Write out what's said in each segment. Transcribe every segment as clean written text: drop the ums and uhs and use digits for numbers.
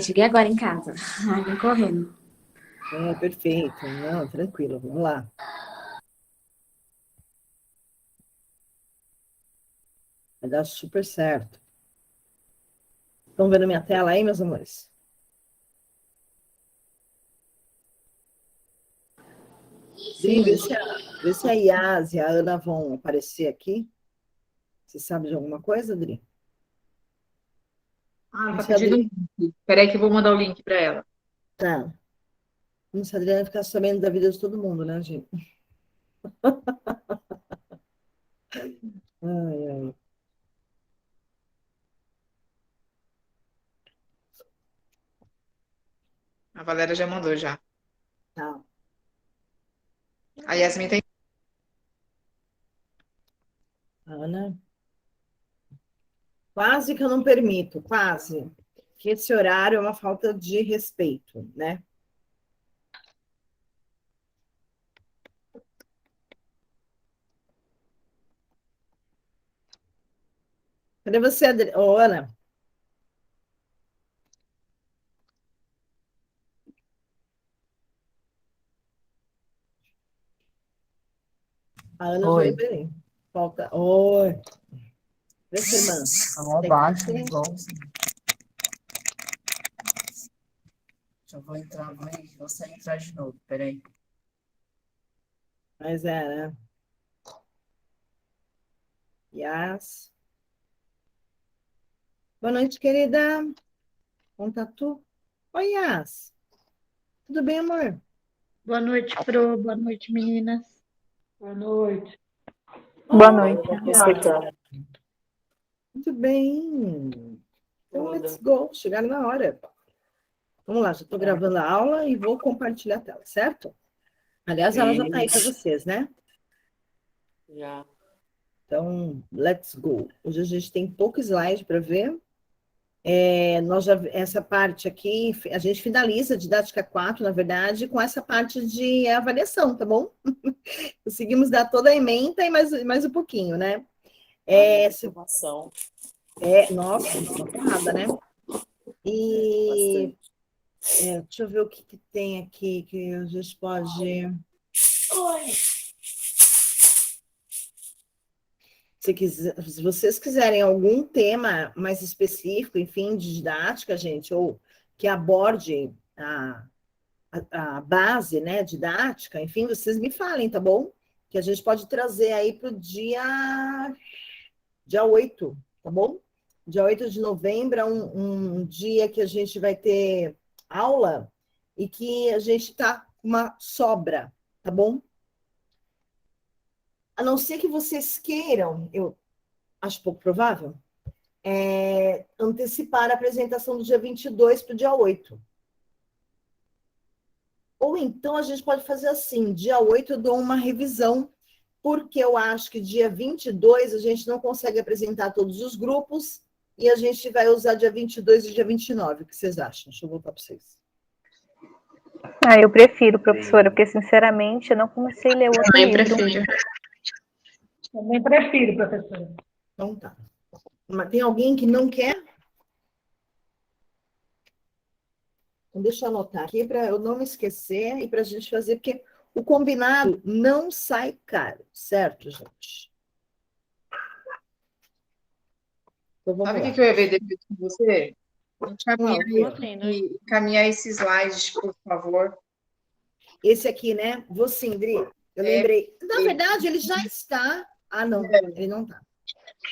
Cheguei agora em casa. Ai, vim correndo. Perfeito. Não, tranquilo, vamos lá. Vai dar super certo. Estão vendo minha tela aí, meus amores? Sim, vê se a Yas e a Ana vão aparecer aqui. Você sabe de alguma coisa, Adri? Ela Não tá sei, pedindo um Adri. link. Peraí que eu vou mandar o link para ela. Tá. Não sei, a Adriana ficar sabendo da vida de todo mundo, né, gente? Ai, ai. A Valéria já mandou já. Tá. A Yasmin tem. Ana. Quase que eu não permito, quase. Que esse horário é uma falta de respeito, né? Cadê você, Ô, Ana? A Ana já Oi. liberei. Falta. Oi. Vê se, irmã. Falou Tem que abaixo, ser. igualzinho. Já vou entrar, vou sair e entrar de novo, peraí. Mas é, né? Yas. Boa noite, querida. Contato. Oi, Yas. Tudo bem, amor? Boa noite, Pro. Boa noite, meninas. Boa noite. Boa noite. Olha, muito bem. Então, let's go. Chegaram na hora. Vamos lá, já estou gravando a aula e vou compartilhar a tela, certo? Aliás, ela já está aí para vocês, né? Já. Então, let's go. Hoje a gente tem pouco slide para ver. Essa parte aqui, a gente finaliza a didática 4, na verdade, com essa parte de avaliação, tá bom? Conseguimos dar toda a ementa e mais um pouquinho, né? Informação. Nossa, uma porrada, né? E deixa eu ver o que tem aqui que a gente pode. Se vocês quiserem algum tema mais específico, enfim, de didática, gente, ou que aborde a base, né, didática, enfim, vocês me falem, tá bom? Que a gente pode trazer aí para o dia 8, tá bom? Dia 8 de novembro é um dia que a gente vai ter aula e que a gente está com uma sobra, tá bom? A não ser que vocês queiram, eu acho pouco provável, antecipar a apresentação do dia 22 para o dia 8. Ou então a gente pode fazer assim, dia 8 eu dou uma revisão, porque eu acho que dia 22 a gente não consegue apresentar todos os grupos e a gente vai usar dia 22 e dia 29. O que vocês acham? Deixa eu voltar para vocês. Eu prefiro, professora, porque, sinceramente, eu não comecei a ler outro livro. Também prefiro, professora. Então tá. Mas tem alguém que não quer? Então deixa eu anotar aqui para eu não me esquecer e para a gente fazer, porque o combinado não sai caro, certo, gente? Então, vamos Sabe o lá. que eu ia ver depois com você? Fala. Encaminhar esses slides, por favor. Esse aqui, né? Vou sim, Dri. Eu lembrei. Na verdade, ele já está. Ah, não. Ele não está.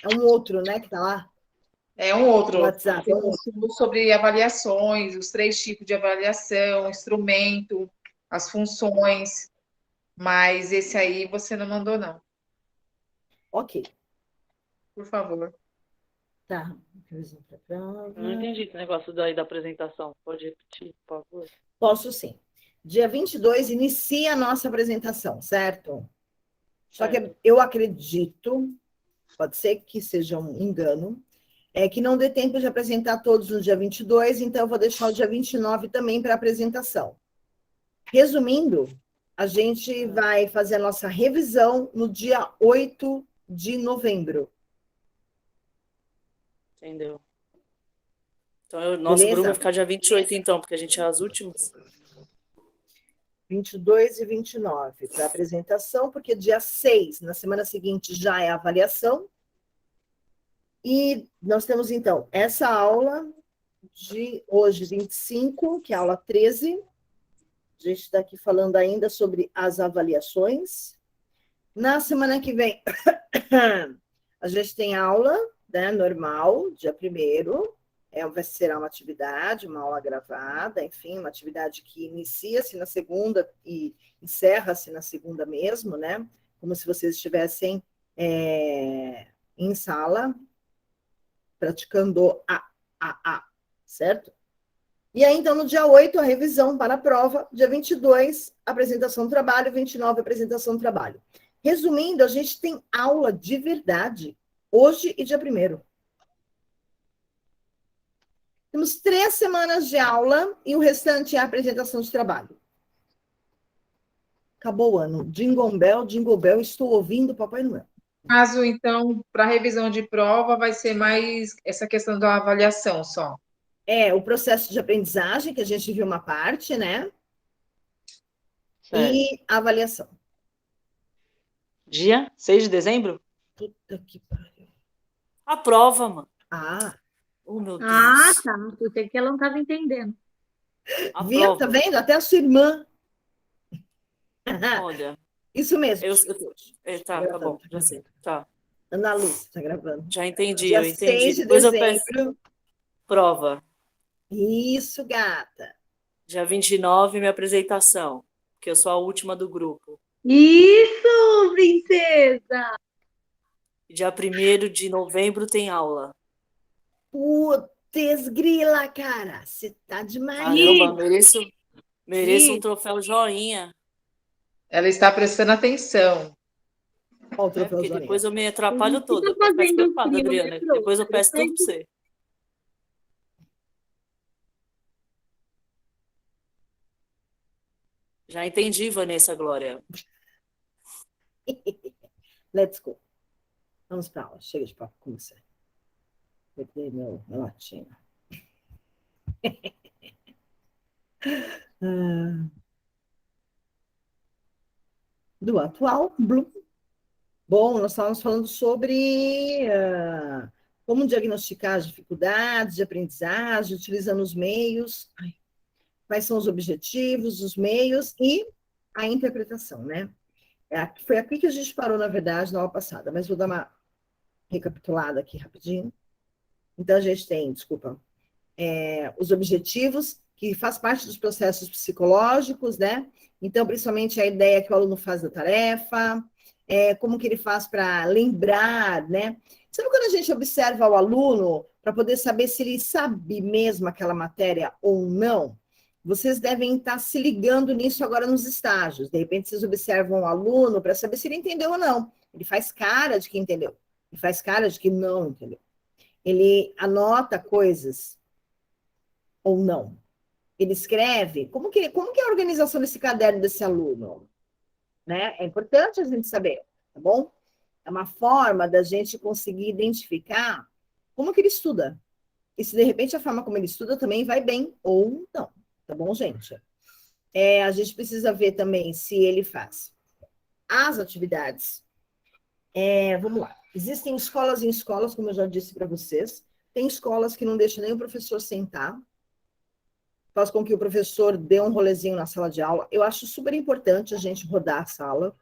É um outro, né, que está lá? É um outro. WhatsApp. Tem um estudo sobre avaliações, os 3 tipos de avaliação, instrumento, as funções. Mas esse aí você não mandou, não. Ok. Por favor. Tá. Eu não entendi esse negócio daí da apresentação. Pode repetir, por favor? Posso sim. Dia 22 inicia a nossa apresentação, certo? Só que eu acredito, pode ser que seja um engano, que não dê tempo de apresentar todos no dia 22, então eu vou deixar o dia 29 também para apresentação. Resumindo, a gente vai fazer a nossa revisão no dia 8 de novembro. Entendeu? Então, nosso grupo vai Beleza? ficar dia 28, então, porque a gente é as últimas. 22 e 29 para apresentação, porque dia 6, na semana seguinte, já é a avaliação. E nós temos, então, essa aula de hoje, 25, que é a aula 13. A gente está aqui falando ainda sobre as avaliações. Na semana que vem, a gente tem aula, né, normal, dia 1º. Vai ser uma atividade, uma aula gravada, enfim, uma atividade que inicia-se na segunda e encerra-se na segunda mesmo, né? Como se vocês estivessem em sala, praticando certo? E aí, então, no dia 8, a revisão para a prova, dia 22, apresentação do trabalho, 29, apresentação do trabalho. Resumindo, a gente tem aula de verdade hoje e dia 1º. Temos 3 semanas de aula e o restante é a apresentação de trabalho. Acabou o ano. Jingle Bell, estou ouvindo Papai Noel. Caso, então, para revisão de prova, vai ser mais essa questão da avaliação só. O processo de aprendizagem, que a gente viu uma parte, né? Certo. E a avaliação. Dia 6 de dezembro? Puta que pariu. A prova, mano. Oh, meu Deus. Ah, tá. Eu sei que ela não estava entendendo. A Viu? prova. Tá vendo? Até a sua irmã. Olha. Isso mesmo. Tá bom, já sei. Tá. Ana Lúcia, está gravando. Já entendi, Dia eu entendi. 6 de Depois eu dezembro. peço prova. Isso, gata. Dia 29, minha apresentação, porque eu sou a última do grupo. Isso, princesa! Dia 1º de novembro tem aula. Putz, grila, cara. Você tá demais. Caramba, mereço um troféu joinha. Ela está prestando atenção. Olha o troféu Porque joinha. depois eu me atrapalho Você toda. tá fazendo Fica preocupada, frio, né, Adriana. Pro? Depois eu peço tudo pra você. Já entendi, Vanessa Glória. Let's go. Vamos para aula. Chega de papo com você. Perdi meu latinha. Do atual Bloom. Bom, nós estávamos falando sobre como diagnosticar as dificuldades de aprendizagem, utilizando os meios, quais são os objetivos, os meios e a interpretação, né? Foi aqui que a gente parou, na verdade, na aula passada, mas vou dar uma recapitulada aqui rapidinho. Então, a gente tem, os objetivos, que faz parte dos processos psicológicos, né? Então, principalmente a ideia que o aluno faz da tarefa, como que ele faz para lembrar, né? Sabe quando a gente observa o aluno para poder saber se ele sabe mesmo aquela matéria ou não? Vocês devem estar se ligando nisso agora nos estágios. De repente, vocês observam o aluno para saber se ele entendeu ou não. Ele faz cara de que entendeu. Ele faz cara de que não entendeu. Ele anota coisas ou não. Ele escreve. Como que é a organização desse caderno desse aluno? Né? É importante a gente saber, tá bom? É uma forma da gente conseguir identificar como que ele estuda. E se, de repente, a forma como ele estuda também vai bem ou não. Tá bom, gente? A gente precisa ver também se ele faz as atividades. Vamos lá. Existem escolas e escolas, como eu já disse para vocês. Tem escolas que não deixam nem o professor sentar. Faz com que o professor dê um rolezinho na sala de aula. Eu acho super importante a gente rodar a sala,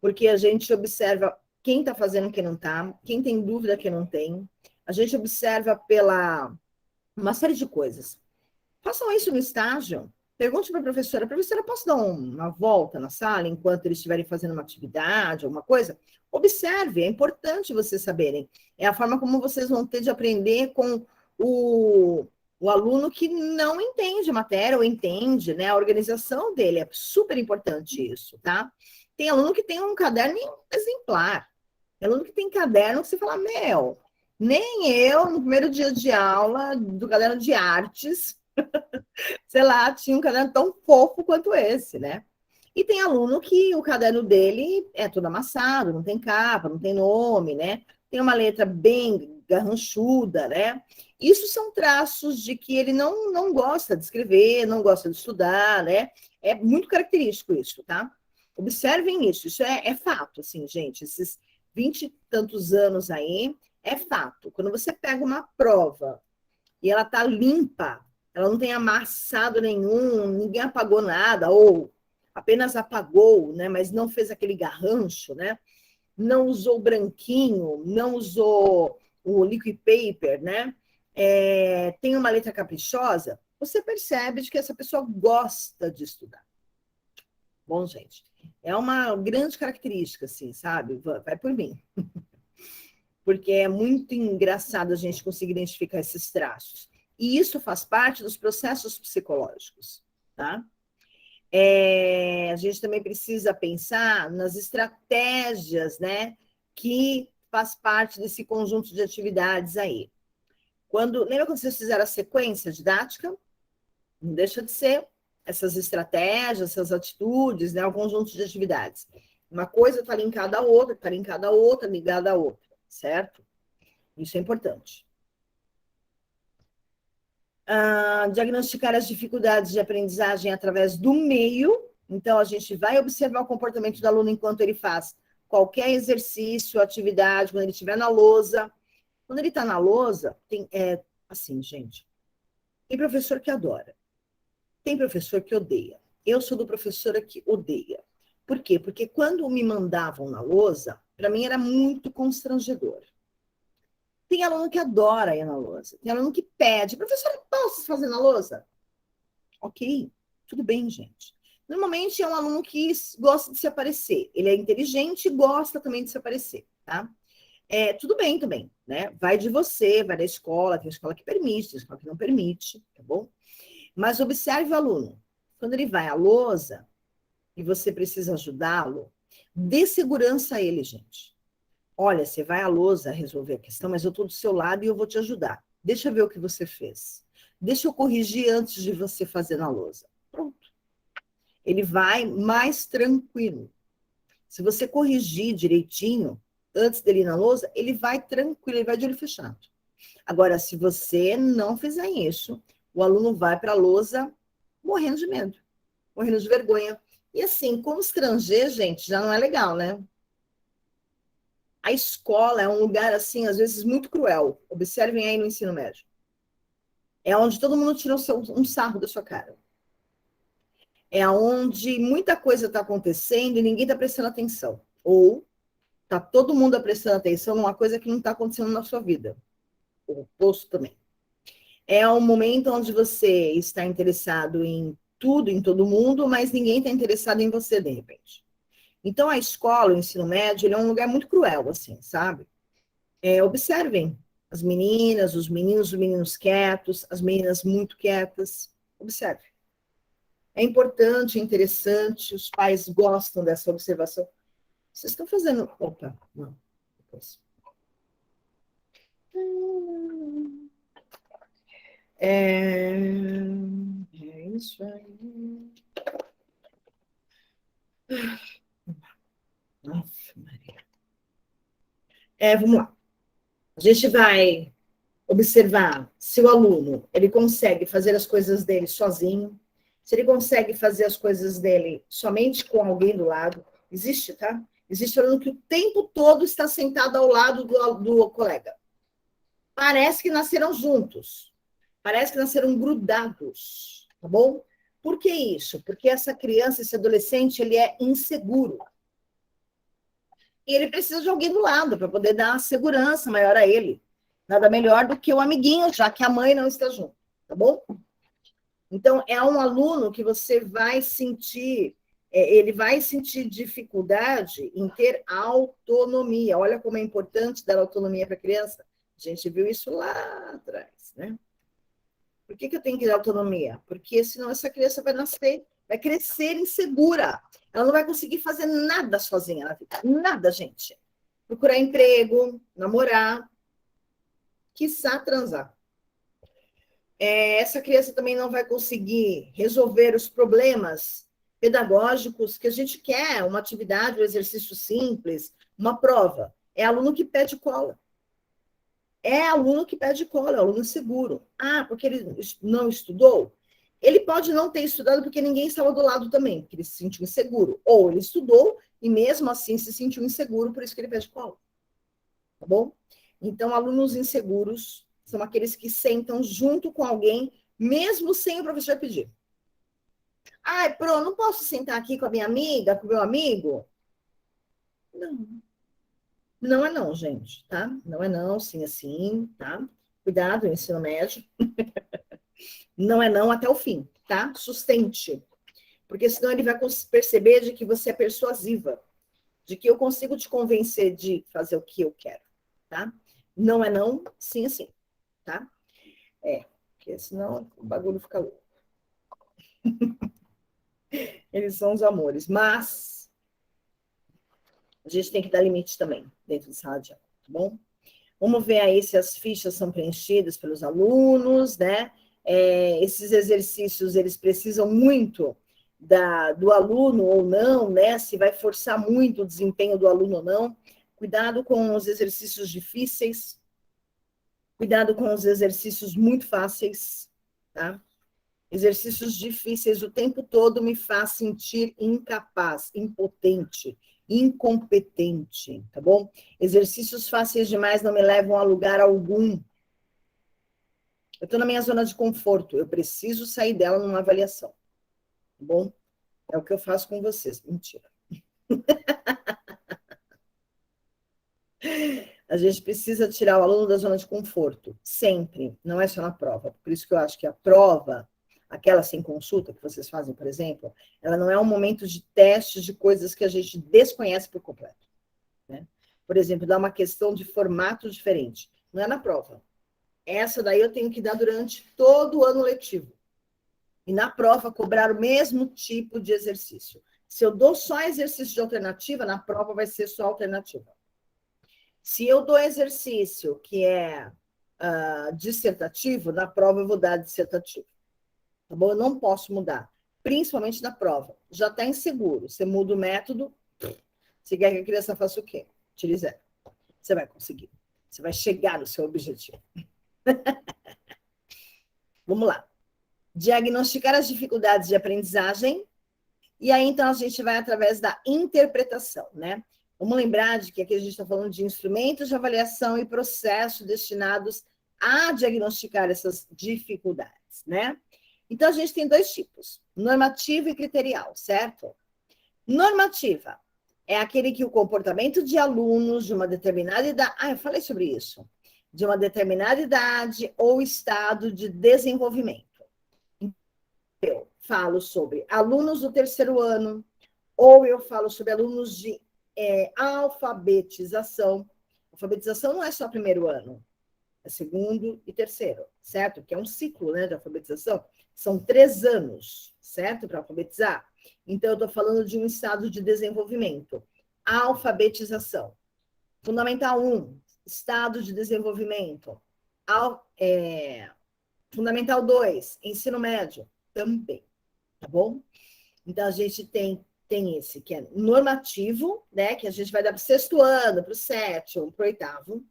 porque a gente observa quem está fazendo e quem não está, quem tem dúvida, quem não tem. A gente observa pela uma série de coisas. Façam isso no estágio. Pergunte para a professora, posso dar uma volta na sala enquanto eles estiverem fazendo uma atividade, alguma coisa? Observe, é importante vocês saberem. É a forma como vocês vão ter de aprender com o aluno que não entende a matéria ou entende, né? A organização dele, é super importante isso, tá? Tem aluno que tem um caderno exemplar. Tem aluno que tem caderno que você fala, nem eu, no primeiro dia de aula do caderno de artes, sei lá, tinha um caderno tão fofo quanto esse, né? E tem aluno que o caderno dele é todo amassado, não tem capa, não tem nome, né? Tem uma letra bem garranchuda, né? Isso são traços de que ele não gosta de escrever, não gosta de estudar, né? É muito característico isso, tá? Observem isso é fato, assim, gente, esses 20 e tantos anos aí, é fato. Quando você pega uma prova e ela tá limpa, ela não tem amassado nenhum, ninguém apagou nada, ou apenas apagou, né? Mas não fez aquele garrancho, né? Não usou branquinho, não usou o liquid paper, né? Tem uma letra caprichosa, você percebe de que essa pessoa gosta de estudar. Bom, gente, é uma grande característica, assim, sabe? Vai por mim. Porque é muito engraçado a gente conseguir identificar esses traços. E isso faz parte dos processos psicológicos, tá? A gente também precisa pensar nas estratégias, né? Que faz parte desse conjunto de atividades aí. Lembra quando vocês fizeram a sequência didática? Não deixa de ser essas estratégias, essas atitudes, né? Um conjunto de atividades. Uma coisa está linkada à outra, está linkada à outra, ligada à outra, certo? Isso é importante. Diagnosticar as dificuldades de aprendizagem através do meio. Então, a gente vai observar o comportamento do aluno enquanto ele faz qualquer exercício, atividade, quando ele estiver na lousa. Quando ele está na lousa, assim, gente, tem professor que adora, tem professor que odeia. Eu sou do professora que odeia. Por quê? Porque quando me mandavam na lousa, para mim era muito constrangedor. Tem aluno que adora ir na lousa, tem aluno que pede, professora, posso fazer na lousa? Ok, tudo bem, gente. Normalmente é um aluno que gosta de se aparecer, ele é inteligente e gosta também de se aparecer, tá? Tudo bem também, né? Vai de você, vai da escola, tem escola que permite, tem escola que não permite, tá bom? Mas observe o aluno. Quando ele vai à lousa e você precisa ajudá-lo, dê segurança a ele, gente. Olha, você vai à lousa resolver a questão, mas eu estou do seu lado e eu vou te ajudar. Deixa eu ver o que você fez. Deixa eu corrigir antes de você fazer na lousa. Pronto. Ele vai mais tranquilo. Se você corrigir direitinho, antes dele ir na lousa, ele vai tranquilo, ele vai de olho fechado. Agora, se você não fizer isso, o aluno vai para a lousa morrendo de medo, morrendo de vergonha. E assim, constranger, gente, já não é legal, né? A escola é um lugar, assim, às vezes muito cruel. Observem aí no ensino médio. É onde todo mundo tira um sarro da sua cara. É onde muita coisa está acontecendo e ninguém está prestando atenção. Ou está todo mundo prestando atenção numa coisa que não está acontecendo na sua vida. O oposto também. É um momento onde você está interessado em tudo, em todo mundo, mas ninguém está interessado em você, de repente. Então, a escola, o ensino médio, ele é um lugar muito cruel, assim, sabe? Observem as meninas, os meninos quietos, as meninas muito quietas. Observe. É importante, é interessante, os pais gostam dessa observação. Vocês estão fazendo... Opa, não. Depois. É isso aí. Nossa, Maria. Vamos lá. A gente vai observar se o aluno ele consegue fazer as coisas dele sozinho, se ele consegue fazer as coisas dele somente com alguém do lado. Existe, tá? Existe aluno que o tempo todo está sentado ao lado do colega. Parece que nasceram juntos. Parece que nasceram grudados, tá bom? Por que isso? Porque essa criança, esse adolescente, ele é inseguro. E ele precisa de alguém do lado para poder dar segurança maior a ele. Nada melhor do que o amiguinho, já que a mãe não está junto, tá bom? Então, é um aluno que você vai sentir, ele vai sentir dificuldade em ter autonomia. Olha como é importante dar autonomia para a criança. A gente viu isso lá atrás, né? Por que eu tenho que dar autonomia? Porque senão essa criança vai nascer, vai crescer insegura. Ela não vai conseguir fazer nada sozinha na vida. Nada, gente. Procurar emprego, namorar, quiçá transar. Essa criança também não vai conseguir resolver os problemas pedagógicos que a gente quer, uma atividade, um exercício simples, uma prova. É aluno que pede cola. É aluno que pede cola, é aluno inseguro. Ah, porque ele não estudou? Ele pode não ter estudado porque ninguém estava do lado também, porque ele se sentiu inseguro. Ou ele estudou e mesmo assim se sentiu inseguro, por isso que ele pede cola. Tá bom? Então, alunos inseguros são aqueles que sentam junto com alguém, mesmo sem o professor pedir. Ai, Pro, não posso sentar aqui com a minha amiga, com o meu amigo? Não. Não é não, gente, tá? Não é não, sim é sim, tá? Cuidado, ensino médio. Não é não até o fim, tá? Sustente. Porque senão ele vai perceber de que você é persuasiva, de que eu consigo te convencer de fazer o que eu quero, tá? Não é não, sim é sim, tá? Porque senão o bagulho fica louco. Eles são os amores, mas a gente tem que dar limite também dentro de sala de aula, tá bom? Vamos ver aí se as fichas são preenchidas pelos alunos, né? Esses exercícios, eles precisam muito do aluno ou não, né? Se vai forçar muito o desempenho do aluno ou não. Cuidado com os exercícios difíceis. Cuidado com os exercícios muito fáceis, tá? Exercícios difíceis o tempo todo me faz sentir incapaz, impotente, incompetente, tá bom? Exercícios fáceis demais não me levam a lugar algum. Eu estou na minha zona de conforto, eu preciso sair dela numa avaliação, tá bom? É o que eu faço com vocês. Mentira. A gente precisa tirar o aluno da zona de conforto, sempre, não é só na prova. Por isso que eu acho que a prova, aquela sem consulta que vocês fazem, por exemplo, ela não é um momento de testes de coisas que a gente desconhece por completo, né? Por exemplo, dá uma questão de formato diferente. Não é na prova. Essa daí eu tenho que dar durante todo o ano letivo. E na prova, cobrar o mesmo tipo de exercício. Se eu dou só exercício de alternativa, na prova vai ser só alternativa. Se eu dou exercício que é dissertativo, na prova eu vou dar dissertativo. Tá bom? Eu não posso mudar. Principalmente na prova. Já está inseguro. Você muda o método, você quer que a criança faça o quê? Tire 0. Você vai conseguir. Você vai chegar no seu objetivo. Vamos lá. Diagnosticar as dificuldades de aprendizagem. E aí, então, a gente vai através da interpretação, né? Vamos lembrar de que aqui a gente está falando de instrumentos de avaliação e processos destinados a diagnosticar essas dificuldades, né? Então, a gente tem 2 tipos, normativa e criterial, certo? Normativa é aquele que o comportamento de alunos de uma determinada idade... eu falei sobre isso. De uma determinada idade ou estado de desenvolvimento. Eu falo sobre alunos do 3º ano, ou eu falo sobre alunos de alfabetização. Alfabetização não é só 1º ano, é 2º e 3º, certo? Que é um ciclo, né, de alfabetização. São 3 anos, certo? Para alfabetizar. Então, eu estou falando de um estado de desenvolvimento. Alfabetização. Fundamental 1, estado de desenvolvimento. Fundamental 2, ensino médio, também. Tá bom? Então, a gente tem esse que é normativo, né? Que a gente vai dar para o 6º ano, para o 7º, para o 8º.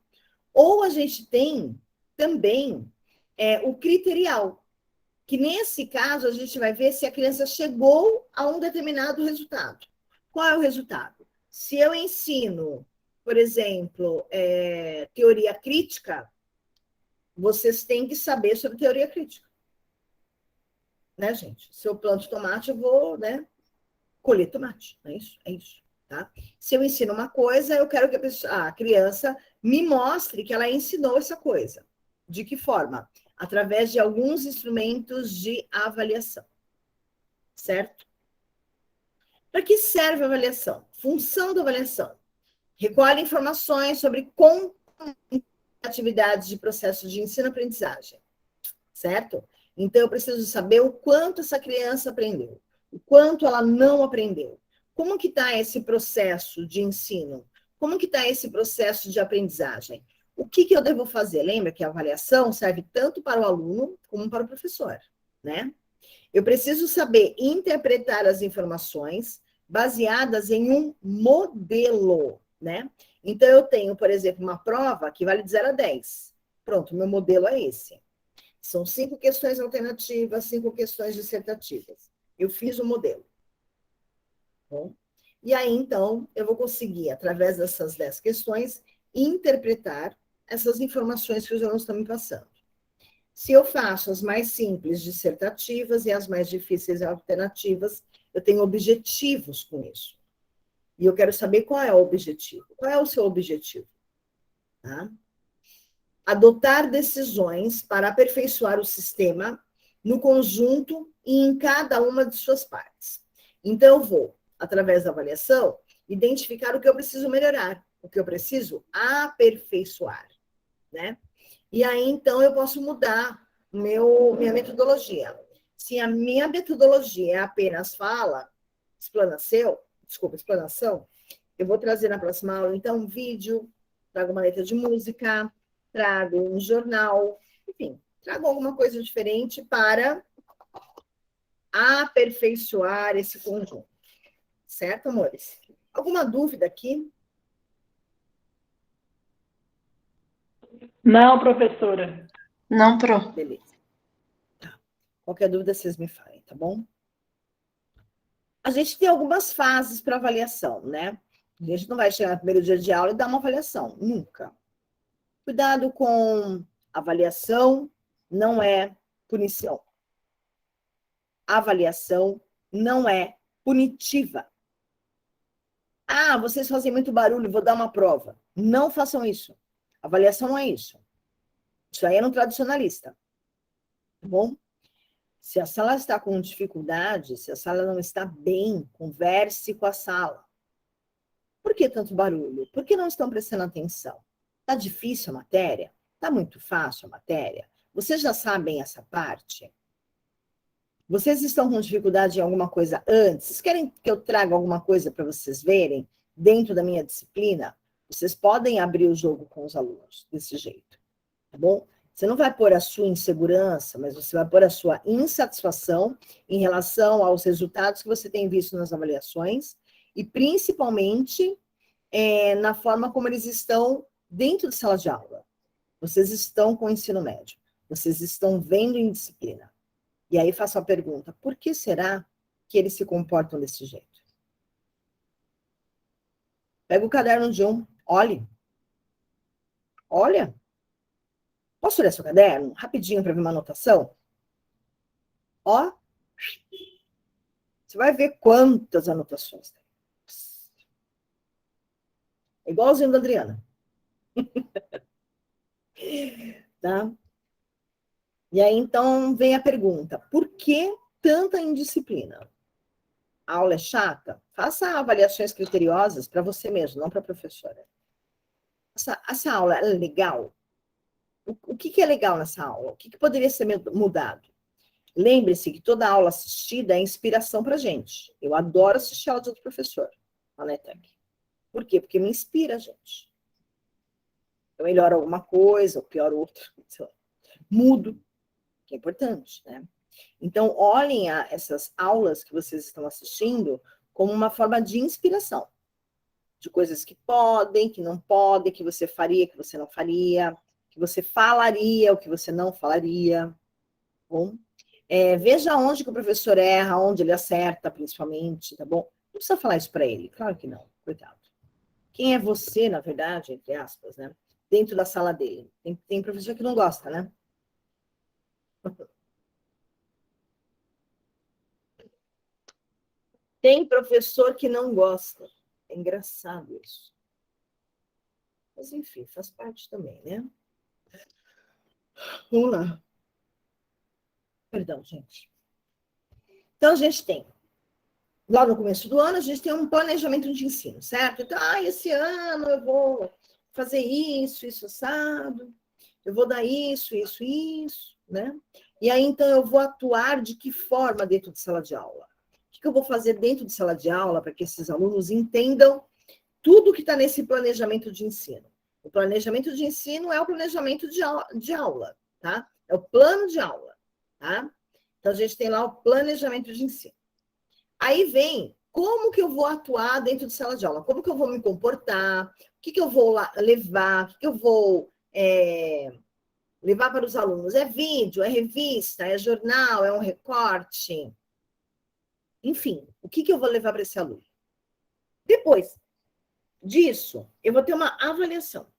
Ou a gente tem também o criterial, que nesse caso a gente vai ver se a criança chegou a um determinado resultado. Qual é o resultado? Se eu ensino, por exemplo, teoria crítica, vocês têm que saber sobre teoria crítica. Né, gente? Se eu planto tomate, eu vou, né, colher tomate. É isso? É isso. Tá? Se eu ensino uma coisa, eu quero que a criança me mostre que ela ensinou essa coisa. De que forma? Através de alguns instrumentos de avaliação. Certo? Para que serve a avaliação? Função da avaliação. Recolhe informações sobre atividades de processo de ensino-aprendizagem. Certo? Então, eu preciso saber o quanto essa criança aprendeu, o quanto ela não aprendeu. Como que está esse processo de ensino? Como que está esse processo de aprendizagem? O que eu devo fazer? Lembra que a avaliação serve tanto para o aluno como para o professor, né? Eu preciso saber interpretar as informações baseadas em um modelo, né? Então, eu tenho, por exemplo, uma prova que vale de 0 a 10. Pronto, meu modelo é esse. São 5 questões alternativas, 5 questões dissertativas. Eu fiz o modelo. Bom, e aí, então, eu vou conseguir, através dessas 10 questões, interpretar essas informações que os alunos estão me passando. Se eu faço as mais simples dissertativas e as mais difíceis alternativas, eu tenho objetivos com isso. E eu quero saber qual é o objetivo. Qual é o seu objetivo? Tá? Adotar decisões para aperfeiçoar o sistema no conjunto e em cada uma de suas partes. Então, eu vou, através da avaliação, identificar o que eu preciso melhorar, o que eu preciso aperfeiçoar, né? E aí, então, eu posso mudar minha metodologia. Se a minha metodologia é apenas explanação, eu vou trazer na próxima aula, então, um vídeo, trago uma letra de música, trago um jornal, enfim, trago alguma coisa diferente para aperfeiçoar esse conjunto. Certo, amores? Alguma dúvida aqui? Não, professora. Não, Pro. Beleza. Tá. Qualquer dúvida, vocês me falem, tá bom? A gente tem algumas fases para avaliação, né? A gente não vai chegar no primeiro dia de aula e dar uma avaliação, nunca. Cuidado com avaliação, não é punição. Avaliação não é punitiva. Ah, vocês fazem muito barulho, vou dar uma prova. Não façam isso. Avaliação não é isso. Isso aí é no tradicionalista. Tá bom? Se a sala está com dificuldade, se a sala não está bem, converse com a sala. Por que tanto barulho? Por que não estão prestando atenção? Está difícil a matéria? Está muito fácil a matéria? Vocês já sabem essa parte? Vocês estão com dificuldade em alguma coisa antes? Vocês querem que eu traga alguma coisa para vocês verem dentro da minha disciplina? Vocês podem abrir o jogo com os alunos desse jeito, tá bom? Você não vai pôr a sua insegurança, mas você vai pôr a sua insatisfação em relação aos resultados que você tem visto nas avaliações e principalmente na forma como eles estão dentro de sala de aula. Vocês estão com o ensino médio, vocês estão vendo em disciplina. E aí faço a pergunta, por que será que eles se comportam desse jeito? Pega o caderno de um, olhe. Olha. Posso olhar seu caderno? Rapidinho para ver uma anotação? Ó. Você vai ver quantas anotações tem. É igualzinho da Adriana. Tá? E aí, então, vem a pergunta, por que tanta indisciplina? A aula é chata? Faça avaliações criteriosas para você mesmo, não para a professora. Essa aula é legal? O que é legal nessa aula? O que poderia ser mudado? Lembre-se que toda aula assistida é inspiração para a gente. Eu adoro assistir aula de outro professor, a NETEC. Por quê? Porque me inspira a gente. Eu melhoro alguma coisa, ou pioro outra, sei lá. Mudo, que é importante, né? Então, olhem essas aulas que vocês estão assistindo como uma forma de inspiração. De coisas que podem, que não podem, que você faria, que você não faria, que você falaria, o que você não falaria. Bom? Veja onde que o professor erra, onde ele acerta, principalmente, tá bom? Não precisa falar isso para ele, claro que não, coitado. Quem é você, na verdade, entre aspas, né? Dentro da sala dele. Tem professor que não gosta, né? Tem professor que não gosta. É engraçado isso. Mas, enfim, faz parte também, né? Vamos lá. Perdão, gente. Então, a gente tem, lá no começo do ano, a gente tem um planejamento de ensino, certo? Então, esse ano eu vou fazer isso, assado, eu vou dar isso, né? E aí, então, eu vou atuar de que forma dentro de sala de aula? O que eu vou fazer dentro de sala de aula para que esses alunos entendam tudo que está nesse planejamento de ensino? O planejamento de ensino é o planejamento de aula, tá? É o plano de aula, tá? Então, a gente tem lá o planejamento de ensino. Aí vem, como que eu vou atuar dentro de sala de aula? Como que eu vou me comportar? O que eu vou levar? O que eu vou levar para os alunos? É vídeo, é revista, é jornal, é um recorte? Enfim, o que eu vou levar para esse aluno? Depois disso, eu vou ter uma avaliação.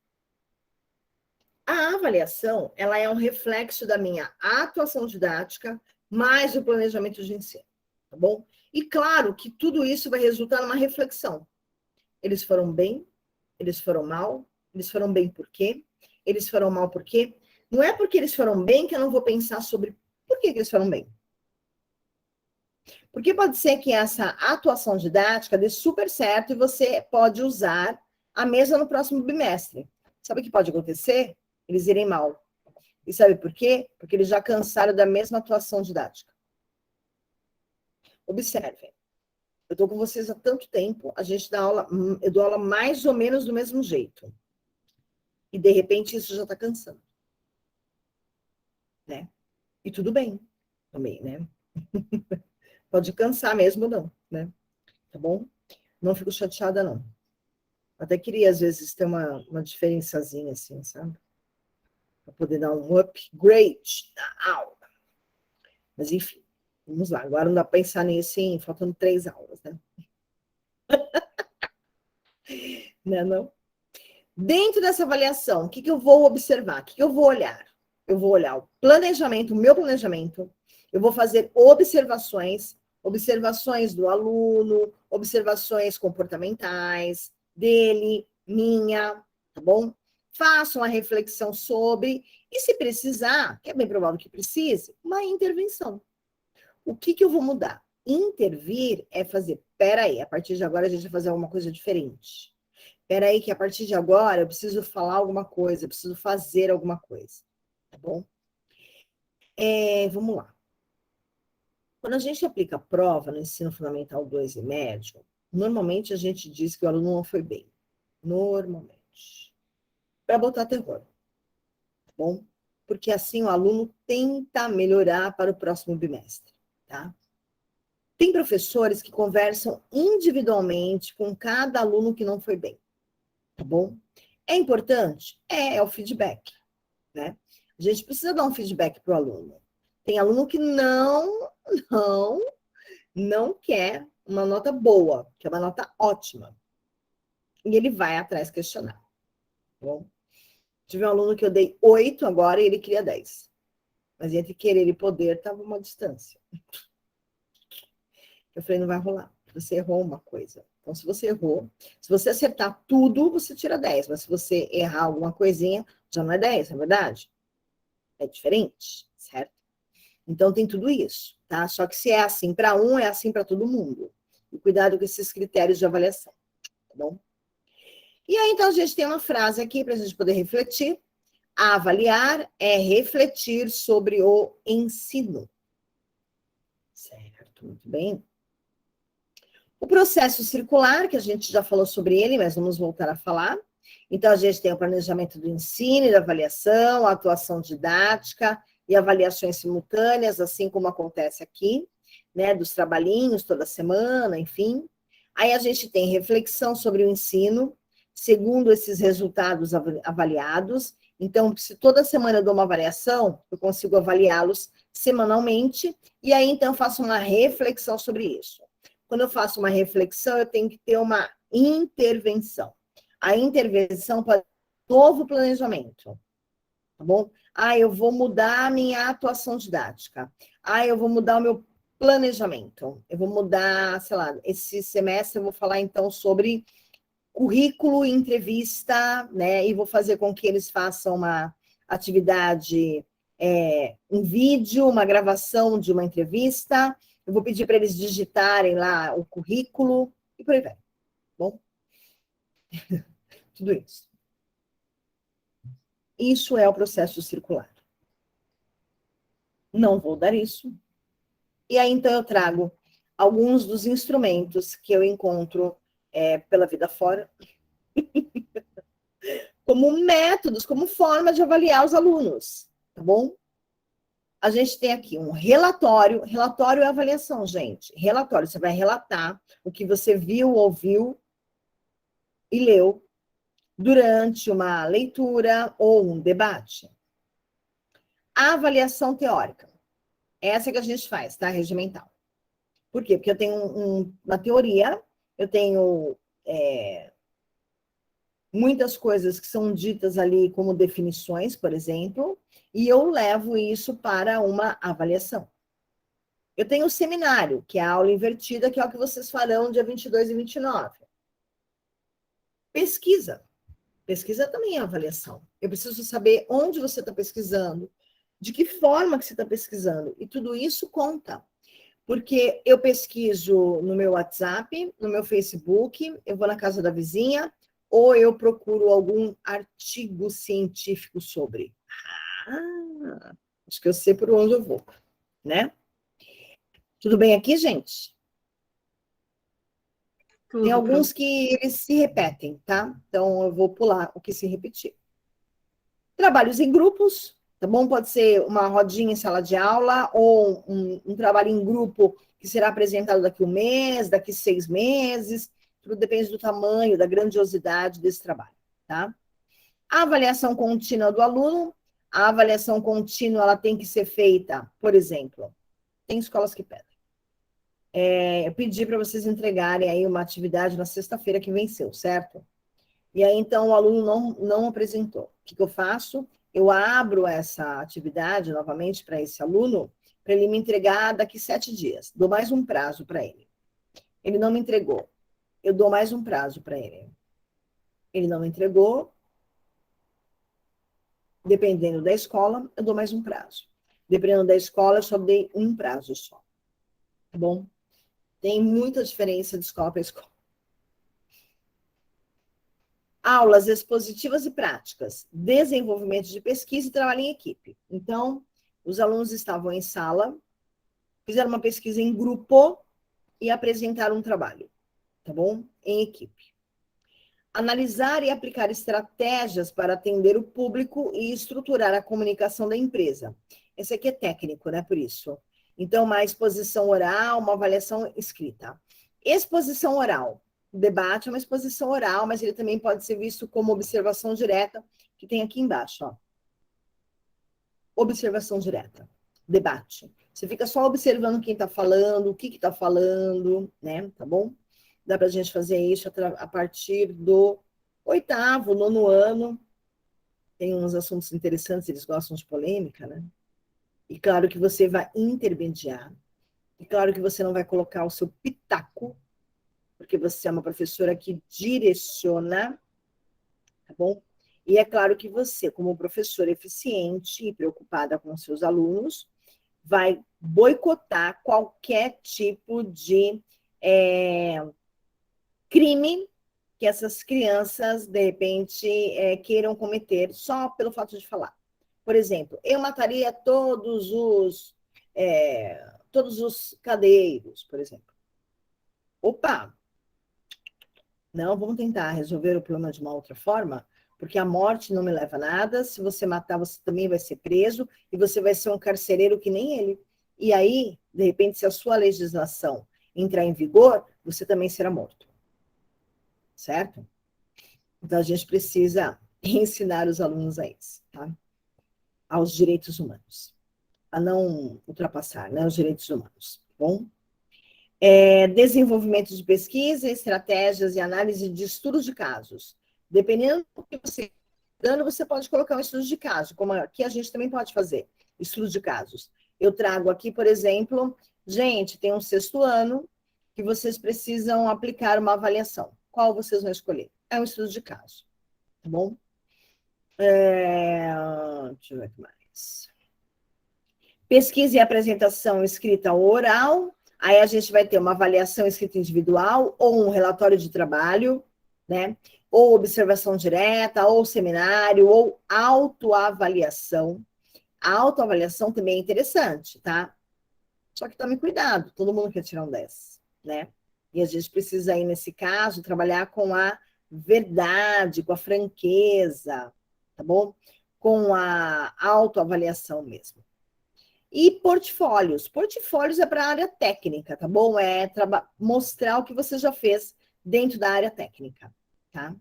A avaliação, ela é um reflexo da minha atuação didática mais o planejamento de ensino, tá bom? E claro que tudo isso vai resultar numa reflexão. Eles foram bem? Eles foram mal? Eles foram bem por quê? Eles foram mal por quê? Não é porque eles foram bem que eu não vou pensar sobre por que eles foram bem. Porque pode ser que essa atuação didática dê super certo e você pode usar a mesma no próximo bimestre. Sabe o que pode acontecer? Eles irem mal. E sabe por quê? Porque eles já cansaram da mesma atuação didática. Observem. Eu estou com vocês há tanto tempo, a gente dá aula, eu dou aula mais ou menos do mesmo jeito. E, de repente, isso já está cansando. Né? E tudo bem também, né? Pode cansar mesmo, não, né? Tá bom? Não fico chateada, não. Até queria, às vezes, ter uma diferençazinha, assim, sabe? Para poder dar um upgrade na aula. Mas, enfim, vamos lá. Agora não dá para pensar nisso, hein? Faltando 3 aulas, né? Não? Dentro dessa avaliação, o que eu vou observar? O que eu vou olhar? Eu vou olhar o planejamento, o meu planejamento. Eu vou fazer observações do aluno, observações comportamentais dele, minha, tá bom? Faço uma reflexão sobre, e se precisar, que é bem provável que precise, uma intervenção. O que eu vou mudar? Intervir é fazer, peraí, a partir de agora a gente vai fazer alguma coisa diferente. Peraí, que a partir de agora eu preciso falar alguma coisa, eu preciso fazer alguma coisa, tá bom? Vamos lá. Quando a gente aplica a prova no ensino fundamental 2 e médio, normalmente a gente diz que o aluno não foi bem. Normalmente. Para botar terror. Tá bom? Porque assim o aluno tenta melhorar para o próximo bimestre, tá? Tem professores que conversam individualmente com cada aluno que não foi bem, tá bom? É importante? É o feedback, né? A gente precisa dar um feedback para o aluno. Tem aluno que não quer uma nota boa, quer uma nota ótima. E ele vai atrás questionar. Tá bom? Tive um aluno que eu dei 8 agora e ele queria 10. Mas entre querer e poder estava uma distância. Eu falei, não vai rolar. Você errou uma coisa. Então, se você errou, se você acertar tudo, você tira 10. Mas se você errar alguma coisinha, já não é 10, não é verdade? É diferente, certo? Então, tem tudo isso, tá? Só que se é assim para um, é assim para todo mundo. E cuidado com esses critérios de avaliação, tá bom? E aí, então, a gente tem uma frase aqui para a gente poder refletir. Avaliar é refletir sobre o ensino. Certo, muito bem. O processo circular, que a gente já falou sobre ele, mas vamos voltar a falar. Então, a gente tem o planejamento do ensino e da avaliação, a atuação didática e avaliações simultâneas, assim como acontece aqui, né, dos trabalhinhos toda semana, enfim. Aí a gente tem reflexão sobre o ensino, segundo esses resultados avaliados. Então, se toda semana eu dou uma avaliação, eu consigo avaliá-los semanalmente, e aí, então, eu faço uma reflexão sobre isso. Quando eu faço uma reflexão, eu tenho que ter uma intervenção. A intervenção pode ser um novo planejamento, tá bom? Eu vou mudar a minha atuação didática. Eu vou mudar o meu planejamento. Eu vou mudar, sei lá, esse semestre eu vou falar, então, sobre currículo e entrevista, né? E vou fazer com que eles façam uma atividade, um vídeo, uma gravação de uma entrevista. Eu vou pedir para eles digitarem lá o currículo e por aí vai. Bom? Tudo isso. Isso é o processo circular. Não vou dar isso. E aí, então, eu trago alguns dos instrumentos que eu encontro pela vida fora, como métodos, como forma de avaliar os alunos, tá bom? A gente tem aqui um relatório. Relatório é avaliação, gente. Relatório, você vai relatar o que você viu, ouviu e leu durante uma leitura ou um debate. A avaliação teórica. Essa que a gente faz, tá? Regimental. Por quê? Porque eu tenho uma teoria, eu tenho muitas coisas que são ditas ali como definições, por exemplo, e eu levo isso para uma avaliação. Eu tenho o seminário, que é a aula invertida, que é o que vocês farão dia 22 e 29. Pesquisa. Pesquisa também é avaliação. Eu preciso saber onde você está pesquisando, de que forma que você está pesquisando, e tudo isso conta. Porque eu pesquiso no meu WhatsApp, no meu Facebook, eu vou na casa da vizinha, ou eu procuro algum artigo científico sobre. Acho que eu sei por onde eu vou, né? Tudo bem aqui, gente? Tem alguns que eles se repetem, tá? Então, eu vou pular o que se repetir. Trabalhos em grupos, tá bom? Pode ser uma rodinha em sala de aula, ou um trabalho em grupo que será apresentado daqui a 1 mês, daqui a 6 meses. Tudo depende do tamanho, da grandiosidade desse trabalho, tá? A avaliação contínua do aluno. A avaliação contínua, ela tem que ser feita, por exemplo, tem escolas que pedem. Eu pedi para vocês entregarem aí uma atividade na sexta-feira que venceu, certo? E aí, então, o aluno não apresentou. O que eu faço? Eu abro essa atividade novamente para esse aluno, para ele me entregar daqui 7 dias. Dou mais um prazo para ele. Ele não me entregou. Eu dou mais um prazo para ele. Ele não me entregou. Dependendo da escola, eu dou mais um prazo. Dependendo da escola, eu só dei um prazo só. Tá bom? Tem muita diferença de escola para escola. Aulas expositivas e práticas. Desenvolvimento de pesquisa e trabalho em equipe. Então, os alunos estavam em sala, fizeram uma pesquisa em grupo e apresentaram um trabalho. Tá bom? Em equipe. Analisar e aplicar estratégias para atender o público e estruturar a comunicação da empresa. Esse aqui é técnico, né? Por isso. Então, uma exposição oral, uma avaliação escrita. Exposição oral. O debate é uma exposição oral, mas ele também pode ser visto como observação direta, que tem aqui embaixo, ó. Observação direta. Debate. Você fica só observando quem está falando, o que está falando, né? Tá bom? Dá para a gente fazer isso a partir do 8º, 9º ano. Tem uns assuntos interessantes, eles gostam de polêmica, né? E claro que você vai intermediar. E claro que você não vai colocar o seu pitaco, porque você é uma professora que direciona, tá bom? E é claro que você, como professora eficiente e preocupada com os seus alunos, vai boicotar qualquer tipo de crime que essas crianças, de repente, queiram cometer só pelo fato de falar. Por exemplo, eu mataria todos os cadeiros, por exemplo. Opa! Não, vamos tentar resolver o problema de uma outra forma, porque a morte não me leva a nada. Se você matar, você também vai ser preso e você vai ser um carcereiro que nem ele. E aí, de repente, se a sua legislação entrar em vigor, você também será morto. Certo? Então, a gente precisa ensinar os alunos a isso, tá? Aos direitos humanos, a não ultrapassar, né, os direitos humanos, tá bom? Desenvolvimento de pesquisa, estratégias e análise de estudos de casos. Dependendo do que você está dando, você pode colocar um estudo de caso, como aqui a gente também pode fazer, estudos de casos. Eu trago aqui, por exemplo, gente, tem um 6º ano que vocês precisam aplicar uma avaliação. Qual vocês vão escolher? É um estudo de caso, tá bom? Deixa eu ver o que mais. Pesquisa e apresentação escrita ou oral. Aí a gente vai ter uma avaliação escrita individual ou um relatório de trabalho, né? Ou observação direta, ou seminário, ou autoavaliação. A autoavaliação também é interessante, tá? Só que tome cuidado, todo mundo quer tirar um 10, né? E a gente precisa aí, nesse caso, trabalhar com a verdade, com a franqueza, tá bom? Com a autoavaliação mesmo. E portfólios. Portfólios é para a área técnica, tá bom? É mostrar o que você já fez dentro da área técnica, tá?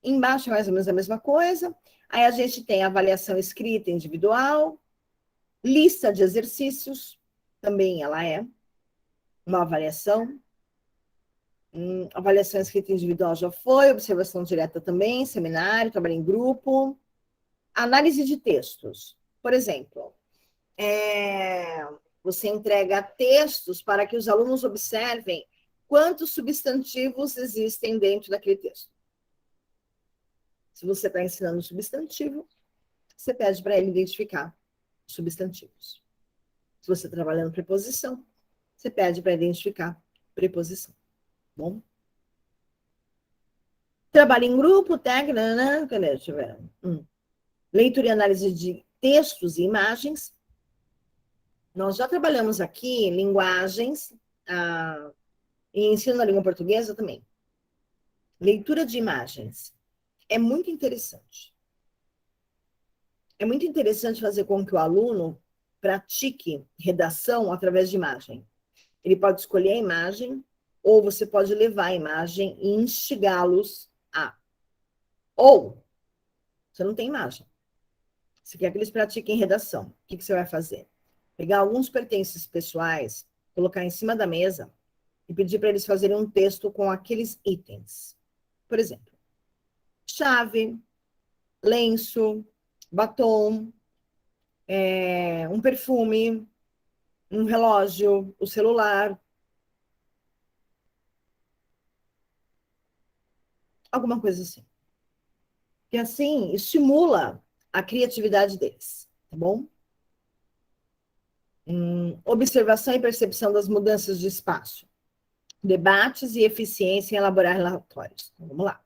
Embaixo é mais ou menos a mesma coisa. Aí a gente tem avaliação escrita individual, lista de exercícios, também ela é uma avaliação. Avaliação escrita individual já foi, observação direta também, seminário, trabalho em grupo. Análise de textos. Por exemplo, você entrega textos para que os alunos observem quantos substantivos existem dentro daquele texto. Se você está ensinando substantivo, você pede para ele identificar substantivos. Se você está trabalhando preposição, você pede para identificar preposição. Bom? Trabalho em grupo, técnica, né? Deixa eu ver. Leitura e análise de textos e imagens. Nós já trabalhamos aqui linguagens e ensino na língua portuguesa também. Leitura de imagens. É muito interessante. É muito interessante fazer com que o aluno pratique redação através de imagem. Ele pode escolher a imagem, ou você pode levar a imagem e instigá-los a. Ou, você não tem imagem. Você quer que eles pratiquem redação. O que você vai fazer? Pegar alguns pertences pessoais, colocar em cima da mesa e pedir para eles fazerem um texto com aqueles itens. Por exemplo, chave, lenço, batom, um perfume, um relógio, o celular. Alguma coisa assim. E assim, estimula a criatividade deles, tá bom? Observação e percepção das mudanças de espaço. Debates e eficiência em elaborar relatórios. Então, vamos lá.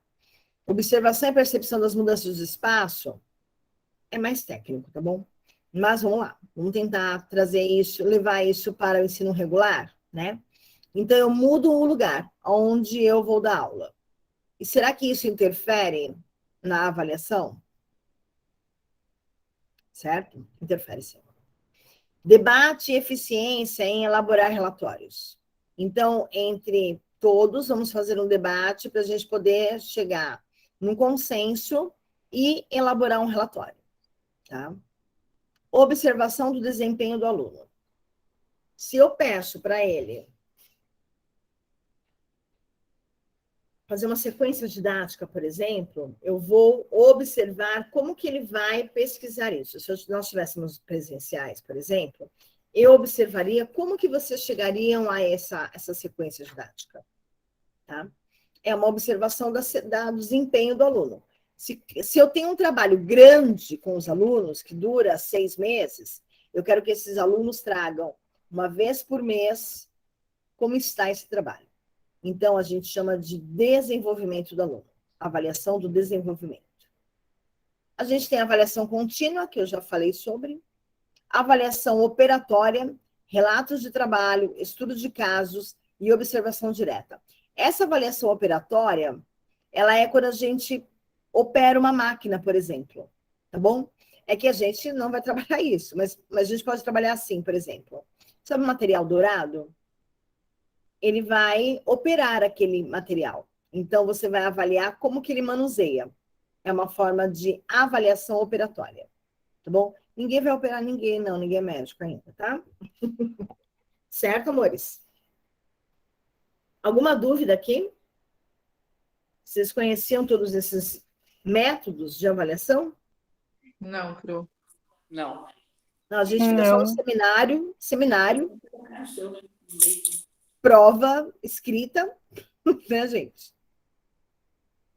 Observação e percepção das mudanças de espaço é mais técnico, tá bom? Mas vamos lá. Vamos tentar trazer isso, levar isso para o ensino regular, né? Então, eu mudo o lugar onde eu vou dar aula. E será que isso interfere na avaliação? Certo? Interfere sim. Debate e eficiência em elaborar relatórios. Então, entre todos, vamos fazer um debate para a gente poder chegar num consenso e elaborar um relatório. Tá? Observação do desempenho do aluno. Se eu peço para ele fazer uma sequência didática, por exemplo, eu vou observar como que ele vai pesquisar isso. Se nós tivéssemos presenciais, por exemplo, eu observaria como que vocês chegariam a essa sequência didática. Tá? É uma observação do desempenho do aluno. Se eu tenho um trabalho grande com os alunos, que dura 6 meses, eu quero que esses alunos tragam, uma vez por mês, como está esse trabalho. Então, a gente chama de desenvolvimento do aluno, avaliação do desenvolvimento. A gente tem a avaliação contínua, que eu já falei sobre, avaliação operatória, relatos de trabalho, estudo de casos e observação direta. Essa avaliação operatória, ela é quando a gente opera uma máquina, por exemplo, tá bom? É que a gente não vai trabalhar isso, mas a gente pode trabalhar assim, por exemplo. Sabe o material dourado? Ele vai operar aquele material. Então, você vai avaliar como que ele manuseia. É uma forma de avaliação operatória, tá bom? Ninguém vai operar ninguém, não. Ninguém é médico ainda, tá? Certo, amores? Alguma dúvida aqui? Vocês conheciam todos esses métodos de avaliação? Não, Pro. Não. Não, a gente fica só no seminário, prova escrita, né, gente?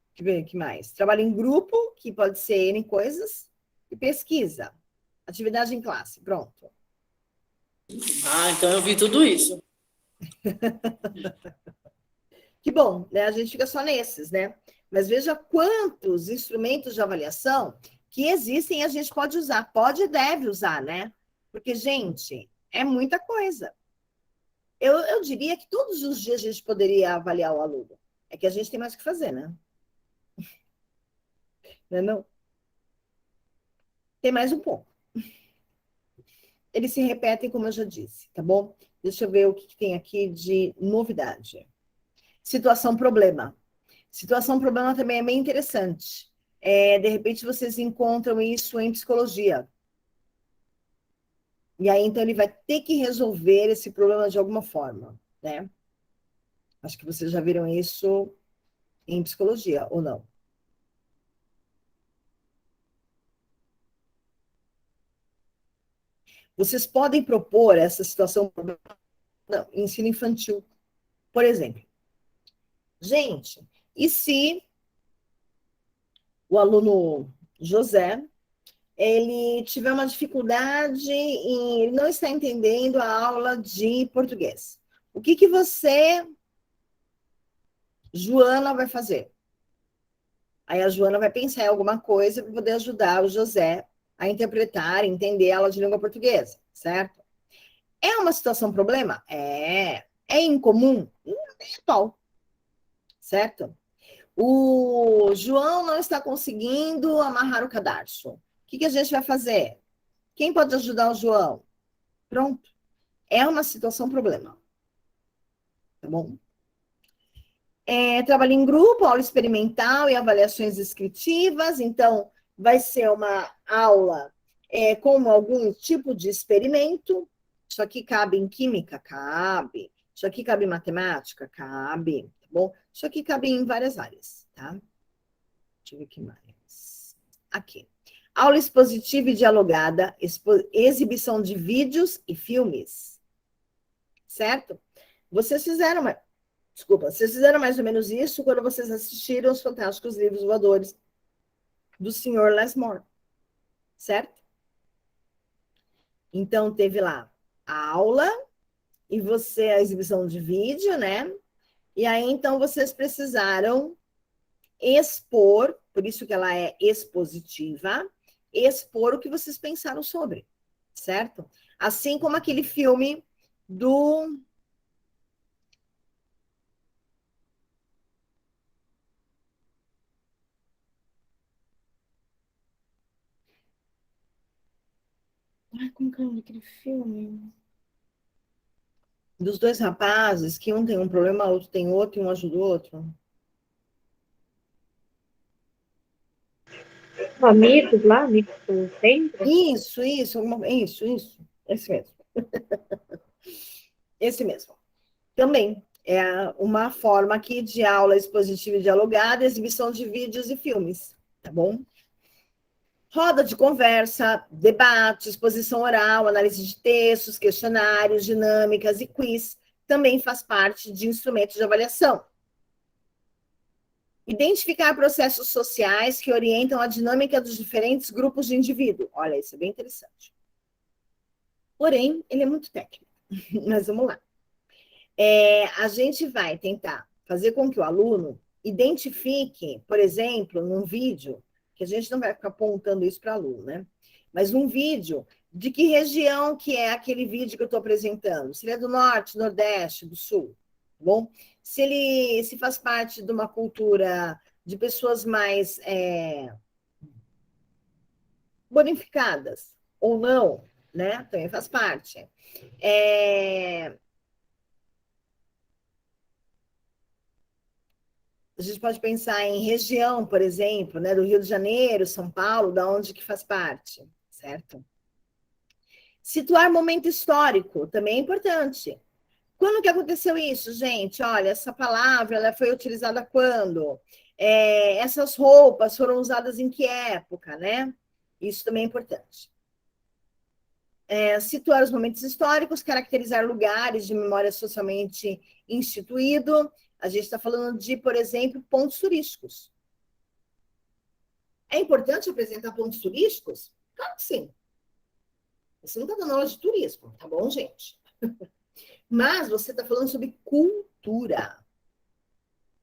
Deixa eu ver o que mais. Trabalho em grupo, que pode ser N coisas, e pesquisa. Atividade em classe, pronto. Ah, então eu vi tudo isso. Que bom, né? A gente fica só nesses, né? Mas veja quantos instrumentos de avaliação que existem e a gente pode usar. Pode e deve usar, né? Porque, gente, é muita coisa. Eu diria que todos os dias a gente poderia avaliar o aluno. É que a gente tem mais o que fazer, né? Não é não? Tem mais um pouco. Eles se repetem, como eu já disse, tá bom? Deixa eu ver o que tem aqui de novidade. Situação problema. Situação problema também é bem interessante. De repente, vocês encontram isso em psicologia. E aí, então, ele vai ter que resolver esse problema de alguma forma, né? Acho que vocês já viram isso em psicologia, ou não? Vocês podem propor essa situação no ensino infantil. Por exemplo, gente, e se o aluno José, ele tiver uma dificuldade em ele não está entendendo a aula de português? O que você, Joana, vai fazer? Aí a Joana vai pensar em alguma coisa para poder ajudar o José a interpretar, entender a aula de língua portuguesa, certo? É uma situação problema? É. É incomum? Não é atual, certo? O João não está conseguindo amarrar o cadarço. O que a gente vai fazer? Quem pode ajudar o João? Pronto. É uma situação problema. Tá bom? Trabalho em grupo, aula experimental e avaliações descritivas. Então, vai ser uma aula com algum tipo de experimento. Isso aqui cabe em química? Cabe. Isso aqui cabe em matemática? Cabe. Tá bom? Isso aqui cabe em várias áreas, tá? Deixa eu ver o que mais. Aqui. Aula expositiva e dialogada, exibição de vídeos e filmes. Certo? Vocês fizeram mais ou menos isso quando vocês assistiram os Fantásticos Livros Voadores do Sr. Lesmore, certo? Então, teve lá a aula e a exibição de vídeo, né? E aí, então, vocês precisaram expor, por isso que ela é expositiva, expor o que vocês pensaram sobre, certo? Assim como aquele filme do... Ai, como que é aquele filme? Dos dois rapazes, que um tem um problema, o outro tem outro, e um ajuda o outro. Amigos lá, amigos do centro. Isso. Esse mesmo. Esse mesmo. Também é uma forma aqui de aula expositiva e dialogada, exibição de vídeos e filmes, tá bom? Roda de conversa, debate, exposição oral, análise de textos, questionários, dinâmicas e quiz também faz parte de instrumentos de avaliação. Identificar processos sociais que orientam a dinâmica dos diferentes grupos de indivíduo. Olha, isso é bem interessante. Porém, ele é muito técnico. Mas vamos lá. A gente vai tentar fazer com que o aluno identifique, por exemplo, num vídeo, que a gente não vai ficar apontando isso para o aluno, né? Mas num vídeo, de que região que é aquele vídeo que eu estou apresentando? Se ele é do norte, nordeste, do sul, tá bom? Se faz parte de uma cultura de pessoas mais bonificadas ou não, né? Também faz parte. A gente pode pensar em região, por exemplo, né, do Rio de Janeiro, São Paulo, da onde que faz parte, certo? Situar momento histórico também é importante. Quando que aconteceu isso, gente? Olha, essa palavra ela foi utilizada quando? Essas roupas foram usadas em que época, né? Isso também é importante. Situar os momentos históricos, caracterizar lugares de memória socialmente instituído. A gente está falando de, por exemplo, pontos turísticos. É importante apresentar pontos turísticos? Claro que sim. Você não está dando aula de turismo, tá bom, gente? Mas você está falando sobre cultura.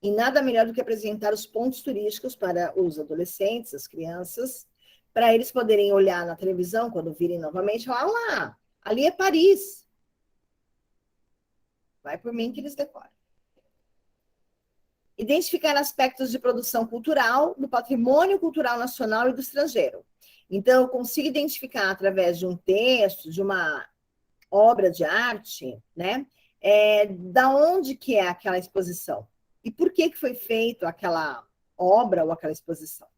E nada melhor do que apresentar os pontos turísticos para os adolescentes, as crianças, para eles poderem olhar na televisão, quando virem novamente, falar, lá, ali é Paris. Vai por mim que eles decoram. Identificar aspectos de produção cultural, do patrimônio cultural nacional e do estrangeiro. Então, eu consigo identificar através de um texto, de uma obra de arte, né? Da onde que é aquela exposição, e por que foi feito aquela obra ou aquela exposição.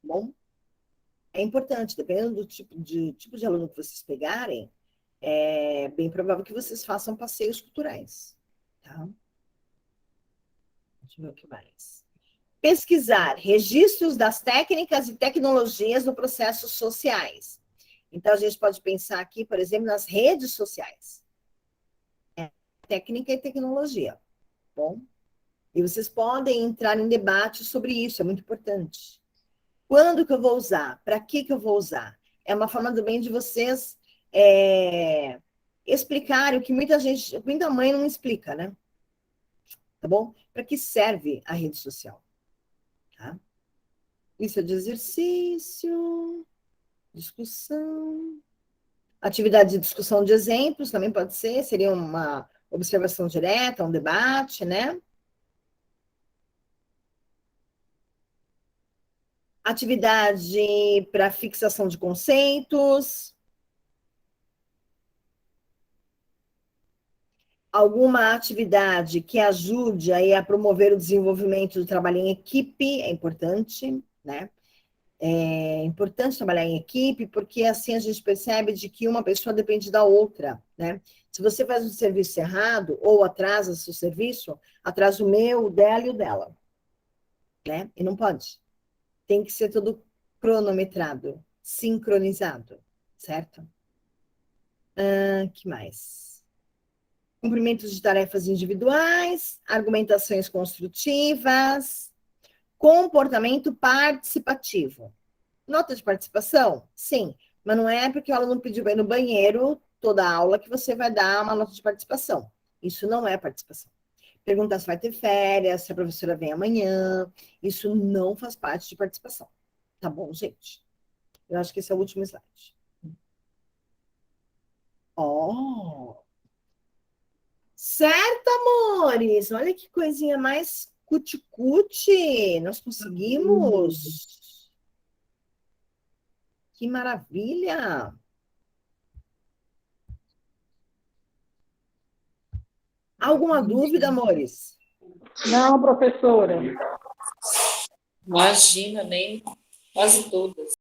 Bom, é importante, dependendo do tipo de aluno que vocês pegarem, é bem provável que vocês façam passeios culturais. Tá? Deixa eu ver o que mais. Pesquisar registros das técnicas e tecnologias no processos sociais. Então, a gente pode pensar aqui, por exemplo, nas redes sociais. Técnica e tecnologia. Bom, e vocês podem entrar em debate sobre isso, é muito importante. Quando que eu vou usar? Para que eu vou usar? É uma forma também de vocês explicarem o que muita mãe não explica, né? Tá bom? Para que serve a rede social? Tá? Lista de exercício, discussão, atividade de discussão de exemplos também pode ser, seria uma observação direta, um debate, né? Atividade para fixação de conceitos. Alguma atividade que ajude aí a promover o desenvolvimento do trabalho em equipe, é importante, né? É importante trabalhar em equipe, porque assim a gente percebe de que uma pessoa depende da outra, né? Se você faz um serviço errado, ou atrasa o seu serviço, atrasa o meu, o dela e o dela, né? E não pode. Tem que ser tudo cronometrado, sincronizado, certo? Que mais? Cumprimentos de tarefas individuais, argumentações construtivas, comportamento participativo. Nota de participação? Sim, mas não é porque o aluno pediu para ir no banheiro toda a aula que você vai dar uma nota de participação. Isso não é participação. Perguntar se vai ter férias, se a professora vem amanhã, isso não faz parte de participação. Tá bom, gente? Eu acho que esse é o último slide. Certo, amores? Olha que coisinha mais cuti-cuti. Nós conseguimos. Que maravilha. Alguma dúvida, amores? Não, professora. Imagina, nem quase todas.